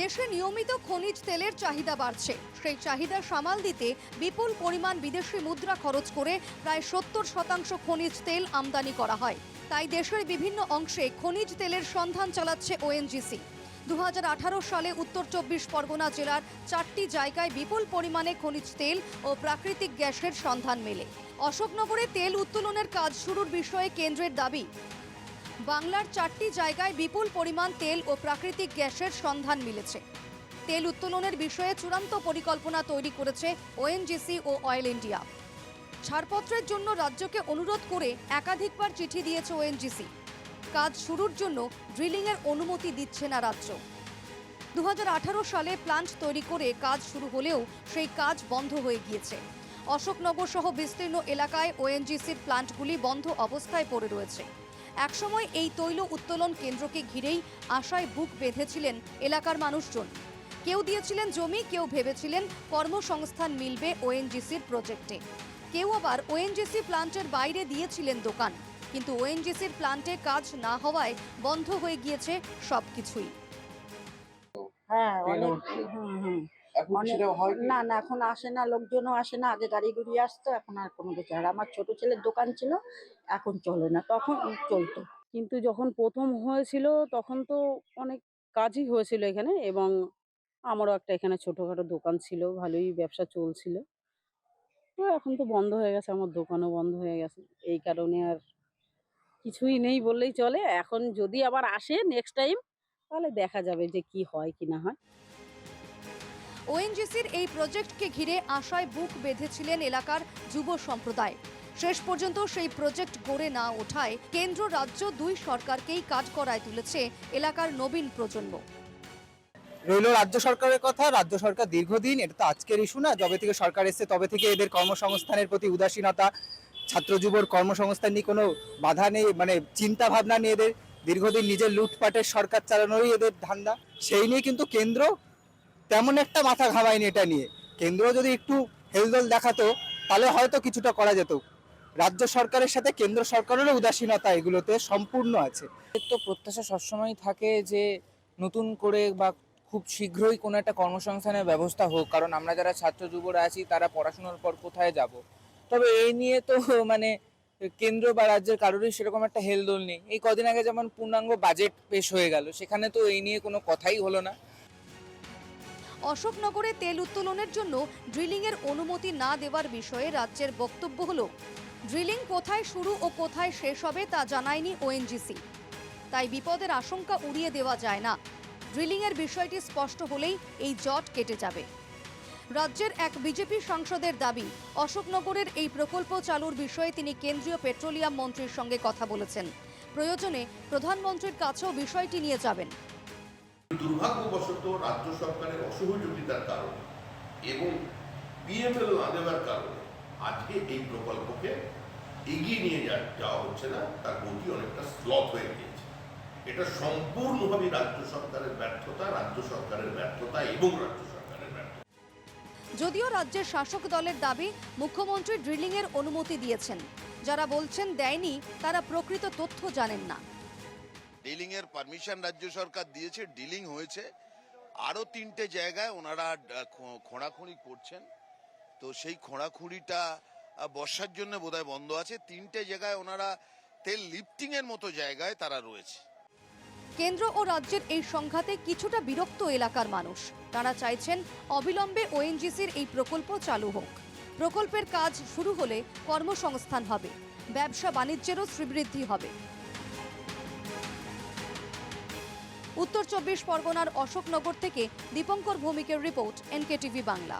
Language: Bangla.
দেশে নিয়মিত খনিজ তেলের চাহিদা বাড়ছে। সেই চাহিদা সামাল দিতে বিপুল পরিমাণ বিদেশি মুদ্রা খরচ করে প্রায় 70% খনিজ তেল আমদানি করা হয়। তাই দেশের বিভিন্ন অংশে খনিজ তেলের সন্ধান চালাচ্ছে ওএনজিসি। 2018 সালে উত্তর 24 পরগনা জেলার 4টি জায়গায় বিপুল পরিমাণে খনিজ তেল ও প্রাকৃতিক গ্যাসের সন্ধান মেলে। অশোকনগরে তেল উত্তোলনের কাজ শুরুর বিষয়ে কেন্দ্রের দাবি। বাংলার 4টি জায়গায় বিপুল পরিমাণ তেল ও প্রাকৃতিক গ্যাসের সন্ধান মিলেছে। তেল উত্তোলনের বিষয়ে চূড়ান্ত পরিকল্পনা তৈরি করেছে ওএনজিসি ও অয়েল ইন্ডিয়া। ছাড়পত্রের জন্য রাজ্যকে অনুরোধ করে একাধিকবার চিঠি দিয়েছে ওএনজিসি। কাজ শুরুর জন্য ড্রিলিংয়ের অনুমতি দিচ্ছে না রাজ্য। 2018 সালে প্ল্যান্ট তৈরি করে কাজ শুরু হলেও সেই কাজ বন্ধ হয়ে গিয়েছে। অশোকনগর সহ বিস্তীর্ণ এলাকায় ওএনজিসির প্ল্যান্টগুলি বন্ধ অবস্থায় পড়ে রয়েছে। একসময় এই তৈল উত্তোলন কেন্দ্রকে ঘিরেই আশায় বুক বেঁধেছিলেন এলাকার মানুষজন। কেউ দিয়েছিলেন জমি, কেউ ভেবেছিলেন কর্মসংস্থান মিলবে ওএনজিসির প্রজেক্টে। কেউ আবার ওএনজিসি প্ল্যান্টের বাইরে দিয়েছিলেন দোকান। কিন্তু ওএনজিসির প্ল্যান্টে কাজ না হওয়ায় বন্ধ হয়ে গিয়েছে সবকিছুই। হ্যাঁ, না না, এখন আসে না, লোকজনও আসে না। আগে গাড়ি গুড়ি আসতো, এখন আর কোনো কিছু। আর আমার ছোট ছেলের দোকান ছিল, এখন চলে না, তখন চলতো। কিন্তু যখন প্রথম হয়েছিল তখন তো অনেক কাজই হয়েছিল এখানে, এবং আমারও একটা এখানে ছোটখাটো দোকান ছিল, ভালোই ব্যবসা চলছিল। তো এখন তো বন্ধ হয়ে গেছে, আমার দোকানও বন্ধ হয়ে গেছে। এই কারণে আর কিছুই নেই বললেই চলে। এখন যদি আবার আসে নেক্সট টাইম, তাহলে দেখা যাবে যে কি হয় কি না হয়। ওএনজিসির এই প্রজেক্টকে ঘিরে আশায় বুক বেঁধেছিলেন এলাকার যুব সম্প্রদায়। শেষ পর্যন্ত সেই প্রজেক্ট গড়ে না ওঠায় কেন্দ্র রাজ্য দুই সরকারকেই কাজ করায় তুলেছে এলাকার নবীন প্রজন্ম। রইল রাজ্য সরকারের কথা। রাজ্য সরকার দীর্ঘদিন, এটা তো আজকের ইস্যু না, যবে থেকে সরকার এসছে তবে থেকে এদের কর্মসংস্থানের প্রতি উদাসীনতা, ছাত্র যুবর কর্মসংস্থান নিয়ে কোনো বাধা নেই, মানে চিন্তা ভাবনা নিয়ে এদের দীর্ঘদিন নিজের লুটপাটের সরকার চালানোরই এদের ধান্দা। সেই নিয়ে কিন্তু কেন্দ্র তেমন একটা মাথা ঘামায়নি এটা নিয়ে। কেন্দ্র যদি একটু হেলদোল দেখাতো তাহলে হয়তো কিছুটা করা যেত। রাজ্য সরকারের সাথে কেন্দ্র সরকারেরও উদাসীনতা এগুলোতে সম্পূর্ণ আছে। তো প্রত্যাশা সবসময় থাকে যে নতুন করে বা খুব শীঘ্রই কোনো একটা কর্মসংস্থানের ব্যবস্থা হোক, কারণ আমরা যারা ছাত্র যুবরা আছি তারা পড়াশোনার পর কোথায় যাব। তবে এই নিয়ে তো মানে কেন্দ্র বা রাজ্যের কারোরই সেরকম একটা হেলদোল নেই। এই কদিন আগে যেমন পূর্ণাঙ্গ বাজেট পেশ হয়ে গেল, সেখানে তো এই নিয়ে কোনো কথাই হলো না। অশোকনগরে তেল উত্তোলনের জন্য ড্রিলিংয়ের অনুমতি না দেওয়ার বিষয়ে রাজ্যের বক্তব্য হলো, ড্রিলিং কোথায় শুরু ও কোথায় শেষ হবে তা জানায়নি ওএনজিসি। তাই বিপদের আশঙ্কা উড়িয়ে দেওয়া যায় না। ড্রিলিংয়ের বিষয়টি স্পষ্ট হলেই এই জট কেটে যাবে। রাজ্যের এক বিজেপি সাংসদের দাবি, অশোকনগরের এই প্রকল্প চালুর বিষয়ে তিনি কেন্দ্রীয় পেট্রোলিয়াম মন্ত্রীর সঙ্গে কথা বলেছেন। প্রয়োজনে প্রধানমন্ত্রীর কাছেও বিষয়টি নিয়ে যাবেন। দুর্ভাগ্যবশত রাজ্য সরকারের অসহযোগিতার কারণে এবং পিএমএল না দেওয়ার কারণে আজকে এই প্রকল্পকে এগিয়ে নিয়ে যাওয়া হচ্ছে না, তার গতি অনেকটা স্লথ হয়ে গিয়েছে। এটা সম্পূর্ণভাবে রাজ্য সরকারের ব্যর্থতা এবং রাজ্য সরকারের ব্যর্থতা। যদিও রাজ্যের শাসক দলের দাবি, মুখ্যমন্ত্রী ড্রিলিংয়ের অনুমতি দিয়েছেন। যারা বলছেন দেয়নি তারা প্রকৃত তথ্য জানেন না। ডিলিং এর পারমিশন রাজ্য সরকার দিয়েছে, ডিলিং হয়েছে। আরো 3টে জায়গায় ওনারা খোঁড়াখুঁড়ি করছেন। তো সেই খোঁড়াখুঁড়িটা বর্ষার জন্য বোধহয় বন্ধ আছে। 3টে জায়গায় ওনারা তেল লিফটিং এর মতো জায়গায় তারা রয়েছে। কেন্দ্র ও রাজ্যের এই সংঘাতে কিছুটা বিরক্ত এলাকার মানুষ। তারা চাইছেন অবিলম্বে ওএনজিসির এই প্রকল্প চালু হোক। প্রকল্পের কাজ শুরু হলে কর্মসংস্থান হবে, ব্যবসা বাণিজ্যেরও শ্রীবৃদ্ধি হবে। উত্তর 24 পরগনার অশোকনগর থেকে দীপঙ্কর ভৌমিকের রিপোর্ট, এনকেটিভি বাংলা।